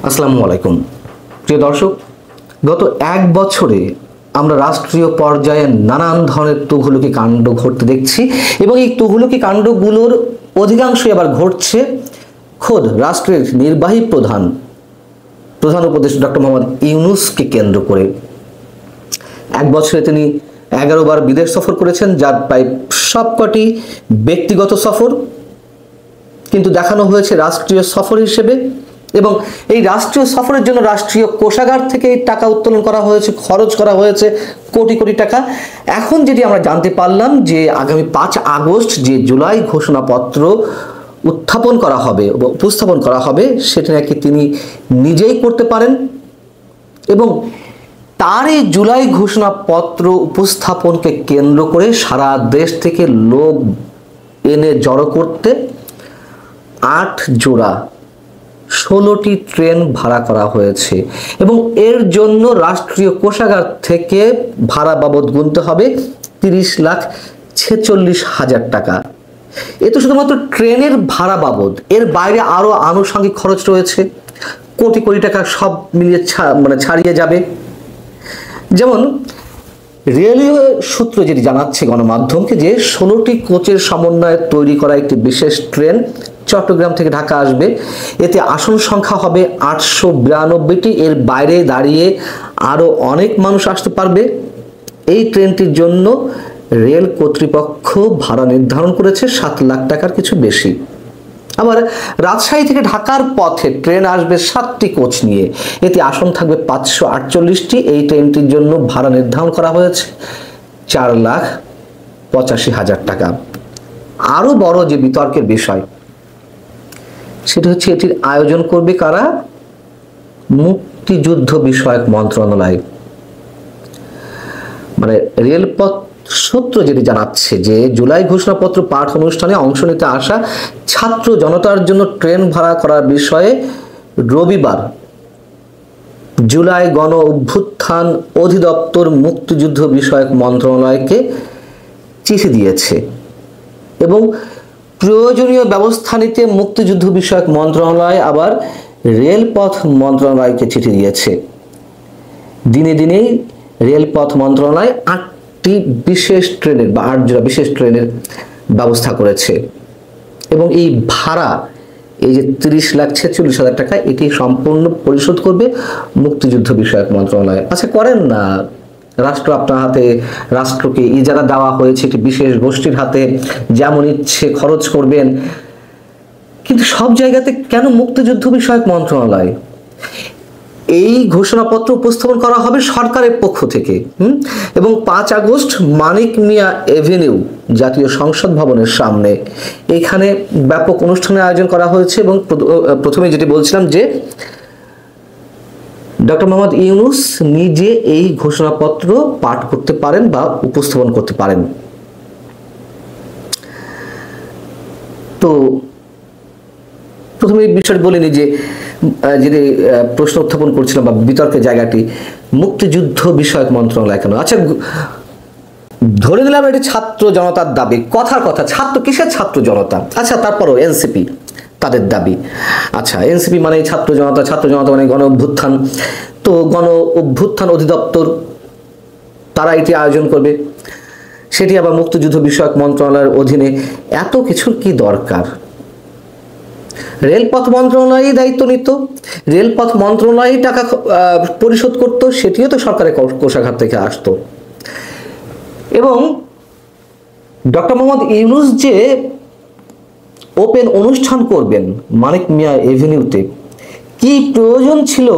আসসালামু আলাইকুম প্রিয় দর্শক, গত এক বছরে আমরা রাষ্ট্রীয় পর্যায়ে নানান ধরনের তুঘলকি কাণ্ড ঘটতে দেখছি এবং এই তুঘলকি কাণ্ডগুলোর অধিকাংশই আবার ঘটছে খোদ রাষ্ট্রের নির্বাহী প্রধান উপদেষ্টা ডক্টর মোহাম্মদ ইউনূসকে কেন্দ্র করে। এক বছরে তিনি 11 বার বিদেশ সফর করেছেন, যার প্রায় সবকটি ব্যক্তিগত সফর, কিন্তু দেখানো হয়েছে রাষ্ট্রীয় সফর হিসেবে। এবং এই রাষ্ট্রীয় সফরের জন্য রাষ্ট্রীয় কোষাগার থেকে টাকা উত্তোলন করা হয়েছে, খরচ করা হয়েছে কোটি কোটি টাকা। এখন যেটি আমরা জানতে পারলাম যে আগামী 5 আগস্ট যে জুলাই ঘোষণাপত্র উপস্থাপন করা হবে সেটা নাকি তিনি নিজেই করতে পারেন এবং তার এই জুলাই ঘোষণাপত্র উপস্থাপনকে কেন্দ্র করে সারা দেশ থেকে লোক এনে জড়ো করতে 8 জোড়া 16টি ট্রেন ভাড়া করা হয়েছে এবং এর জন্য রাষ্ট্রীয় কোষাগার থেকে ভাড়া বাবদ গুনতে হবে 30,46,000 টাকা। এ তো শুধুমাত্র ট্রেনের ভাড়া বাবদ, এর বাইরে আরো আনুষঙ্গিক খরচ রয়েছে কোটি কোটি টাকা, সব মিলিয়ে ছাড়িয়ে যাবে। যেমন রেলওয়ে সূত্র যেটি জানাচ্ছে গণমাধ্যমকে যে 16টি কোচের সমন্বয়ে তৈরি করা একটি বিশেষ ট্রেন চট্টগ্রাম থেকে ঢাকা আসবে। এতে আসন সংখ্যা হবে 892টি। এর বাইরে দাঁড়িয়ে আরো অনেক মানুষ আসতে পারবে। এই ট্রেনটির জন্য রেল কর্তৃপক্ষ ভাড়া নির্ধারণ করেছে 7 লাখ টাকার কিছু বেশি। আবার রাজশাহী থেকে ঢাকার পথে ট্রেন আসবে 7টি কোচ নিয়ে, এতে আসন থাকবে 548টি। এই ট্রেনটির জন্য ভাড়া নির্ধারণ করা হয়েছে 4,85,000 টাকা। আরো বড় যে বিতর্কের বিষয় সেটা হচ্ছে এটির আয়োজন করবে কারা? মুক্তিযুদ্ধ বিষয়ক মন্ত্রণালয়। রেলপথ সূত্র যেটি জানাচ্ছে যে জুলাই ঘোষণাপত্র পাঠ অনুষ্ঠানে অংশ নিতে আসা ছাত্র জনতার জন্য ট্রেন ভাড়া করার বিষয়ে রবিবার জুলাই গণ অভ্যুত্থান অধিদপ্তর মুক্তিযুদ্ধ বিষয়ক মন্ত্রণালয়কে চিঠি দিয়েছে এবং প্রয়োজনীয় ব্যবস্থা নিতে মুক্তিযুদ্ধ বিষয়ক মন্ত্রণালয় আবার রেলপথ মন্ত্রণালয়কে চিঠি দিয়েছে। দিনে দিনেই রেলপথ মন্ত্রণালয় 8টি বিশেষ ট্রেনের বা 8 জোড়া বিশেষ ট্রেনের ব্যবস্থা করেছে এবং এই ভাড়া, এই যে 30,46,000 টাকা, এটি সম্পূর্ণ পরিশোধ করবে মুক্তিযুদ্ধ বিষয়ক মন্ত্রণালয়। আচ্ছা, করেন না, রাষ্ট্র আপনার হাতে, রাষ্ট্রকে ইজারা দেওয়া হয়েছে একটি বিশেষ গোষ্ঠীর হাতে, যেমন ইচ্ছে খরচ করবেন, কিন্তু সব জায়গাতে কেন মুক্তিযুদ্ধ বিষয়ক মন্ত্রণালয়? এই ঘোষণাপত্র উপস্থাপন করা হবে সরকারের পক্ষ থেকে এবং 5 আগস্ট মানিক মিয়া এভিনিউ জাতীয় সংসদ ভবনের সামনে এখানে ব্যাপক অনুষ্ঠানের আয়োজন করা হয়েছে। এবং প্রথমে যেটি বলছিলাম যে ডক্টর মোহাম্মদ ইউনূস নিজে এই ঘোষণাপত্র পাঠ করতে পারেন বা উপস্থাপন করতে পারেন। তো প্রথমে এই বিষয়টি বলিনি যে যদি প্রশ্ন উত্থাপন করছিলাম বা বিতর্কের জায়গাটি মুক্তিযুদ্ধ বিষয়ক মন্ত্রণালয় কেন? আচ্ছা, ধরে নিলাম এটি ছাত্র জনতার দাবি, কথার কথা, ছাত্র কিসের ছাত্র জনতা? আচ্ছা, তারপরও এনসিপি তাদের দাবি। আচ্ছা, এনসিপি মানে ছাত্র জনতা মানে গণ অভ্যুত্থান, তো গণ অভ্যুত্থান অধিদপ্তর তারা এটি আয়োজন করবে, সেটি আবার মুক্তিযুদ্ধ বিষয়ক মন্ত্রণালয়ের অধীনে। এত কিছুর কি দরকার? রেলপথ মন্ত্রণালয়ই দায়িত্ব নিত, রেলপথ মন্ত্রণালয়ই টাকা পরিশোধ করত, সেটিও তো সরকারের কোষাগার থেকে আসতো। এবং ডক্টর মোহাম্মদ ইউনূস যে ওপেন অনুষ্ঠান করবেন মানিক মিয়া এভিনিউতে, কি প্রয়োজন ছিল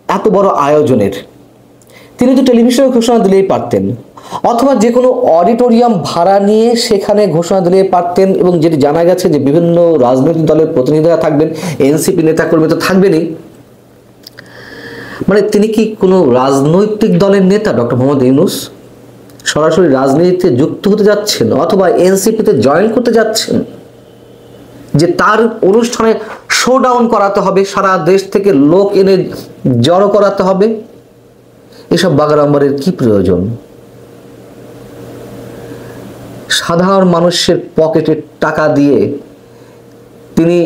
এত বড় আয়োজনের? তিনি তো টেলিভিশনে ঘোষণা দিলেই পারতেন, অথবা যে কোনো অডিটোরিয়াম ভাড়া নিয়ে সেখানে ঘোষণা দিলে পারতেন। এবং যেটি জানা গেছে যে বিভিন্ন রাজনৈতিক দলের প্রতিনিধিরা থাকবেন, এনসিপি নেতাকর্মী তো থাকবেনই। তিনি কি কোনো রাজনৈতিক দলের নেতা ডক্টর মোহাম্মদ ইউনূস? সরাসরি রাজনীতিতে যুক্ত হতে যাচ্ছেন অথবা এনসিপিতে জয়েন করতে যাচ্ছেন যে তার অনুষ্ঠানে শোডাউন করাতে হবে, সারা দেশ থেকে লোক এনে জড়ো করাতে হবে? এসব বাগাড়ম্বরের কি প্রয়োজন? সাধারণ মানুষের পকেটের টাকা দিয়ে তিনি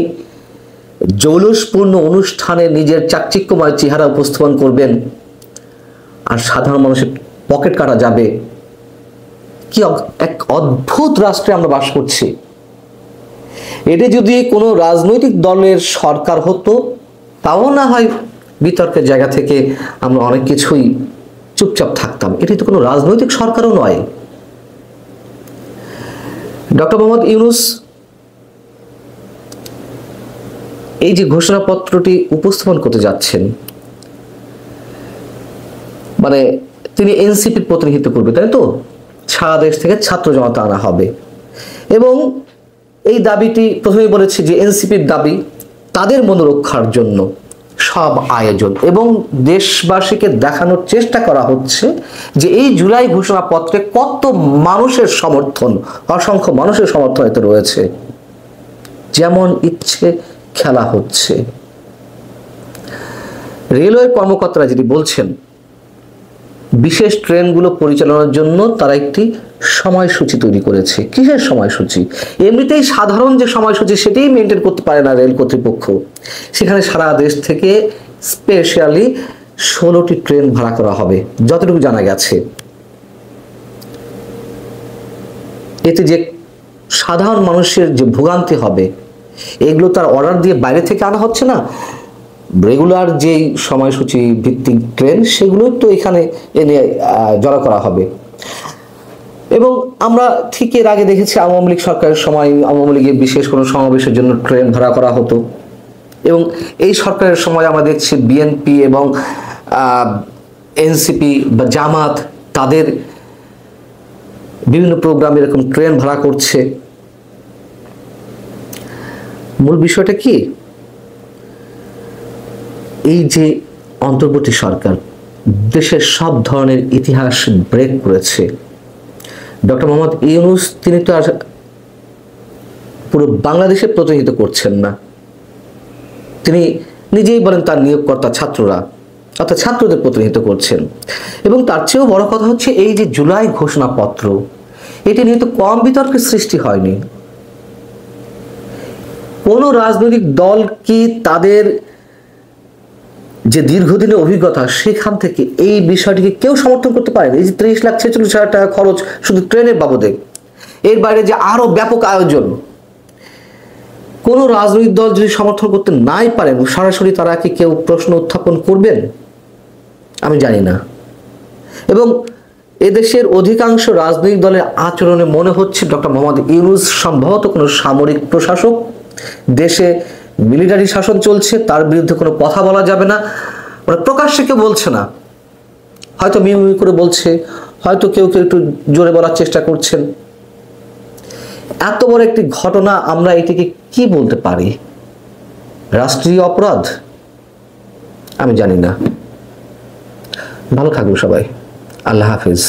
জৌলুসপূর্ণ অনুষ্ঠানে নিজের চাকচিক্যময় চেহারা উপস্থাপন করবেন আর সাধারণ মানুষের পকেট কাটা যাবে। কি এক অদ্ভুত রাষ্ট্রে আমরা বাস করছি। এটি যদি কোনো রাজনৈতিক দলের সরকার হতো তাও না হয় বিতর্কের জায়গা থেকে আমরা অনেক কিছুই চুপচাপ থাকতাম। এটি তো কোনো রাজনৈতিক সরকারও নয়। ডক্টর মোহাম্মদ ইউনূস এই যে ঘোষণাপত্রটি উপস্থাপন করতে যাচ্ছেন, মানে তিনি এনসিপির প্রতিনিধিত্ব করবে, তাই তো? সারা দেশ থেকে ছাত্র জনতা আনা হবে এবং এই দাবিটি প্রথমেই বলেছি যে এনসিপির দাবি তাদের মনোরক্ষার জন্য সব আয়োজন, এবং দেশবাসীকে দেখানোর চেষ্টা করা হচ্ছে যে এই জুলাই ঘোষণাপত্রে কত মানুষের সমর্থন, অসংখ্য মানুষের সমর্থন এতে রয়েছে। যেমন ইচ্ছে খেলা হচ্ছে। রেলওয়ে কর্মকর্তারা যেটি বলছেন, বিশেষ ট্রেনগুলো পরিচালনার জন্য তারা একটি সময়সূচি তৈরি করেছে। কিসের সময়সূচি? এমনিতেই সাধারণ যে সময়সূচি সেটাই মেনটেন করতে পারে না রেল কর্তৃপক্ষ। সেখানে সারা দেশ থেকে স্পেশালি 16টি ট্রেন ভাড়া করা হবে যতটুকু জানা গেছে। এতে যে সাধারণ মানুষের যে ভোগান্তি হবে, এগুলো তার অর্ডার দিয়ে বাইরে থেকে আনা হচ্ছে না, রেগুলার যেই সময়সূচি ভিত্তিক ট্রেন সেগুলো তো এখানে এনে জড়ো করা হবে। এবং আমরা ঠিক এর আগে দেখেছি আওয়ামী লীগ সরকারের সময় আওয়ামী লীগের বিশেষ কোনো সমাবেশের জন্য ট্রেন ভাড়া করা হতো, এবং এই সরকারের সময় আমরা দেখছি বিএনপি এবং এনসিপি বা জামাত তাদের বিভিন্ন প্রোগ্রাম এরকম ট্রেন ভাড়া করছে। মূল বিষয়টা কি? এই যে অন্তর্বর্তী সরকার দেশের সব ধরনের ইতিহাস ব্রেক করেছে। ডক্টর মোহাম্মদ ইউনূস তিনি তো আর পুরো বাংলাদেশের প্রতিনিধিত্ব করছেন না। তিনি নিজেই বলেন তার নিয়োগকর্তা ছাত্ররা, অর্থাৎ ছাত্রদের প্রতিনিধিত্ব করছেন। এবং তার চেয়েও বড় কথা হচ্ছে এই যে জুলাই ঘোষণাপত্র, এটি নিয়ে তো কম বিতর্কের সৃষ্টি হয়নি। কোন রাজনৈতিক দল কি তাদের যে দীর্ঘদিনের অভিজ্ঞতা সেখান থেকে এই বিষয়টিকে কেউ সমর্থন করতে পারে? এই যে 30,46,000 টাকা খরচ শুধু ট্রেনের বাবদে, এর বাইরে যে আরো ব্যাপক আয়োজন, কোন রাজনৈতিক দল যদি সমর্থন করতে নাই পারেন সরাসরি তারা কি কেউ প্রশ্ন উত্থাপন করবেন? আমি জানি না। এবং এদেশের অধিকাংশ রাজনৈতিক দলের আচরণে মনে হচ্ছে ডক্টর মোহাম্মদ ইউনূস সম্ভবত কোনো সামরিক প্রশাসক। দেশে মিলিটারি শাসন চলছে, তার বিরুদ্ধে কোনো কথা বলা যাবে না, ওরা প্রকাশ্যে কেউ বলছে না, হয়তো মিউ মিউ করে বলছে, হয়তো কেউ কেউ একটু জোরে বলার চেষ্টা করছেন। এত বড় একটি ঘটনা, আমরা এটিকে কি বলতে পারি? রাষ্ট্রীয় অপরাধ? আমি জানি না। ভালো থাকবো সবাই। আল্লাহ হাফিজ।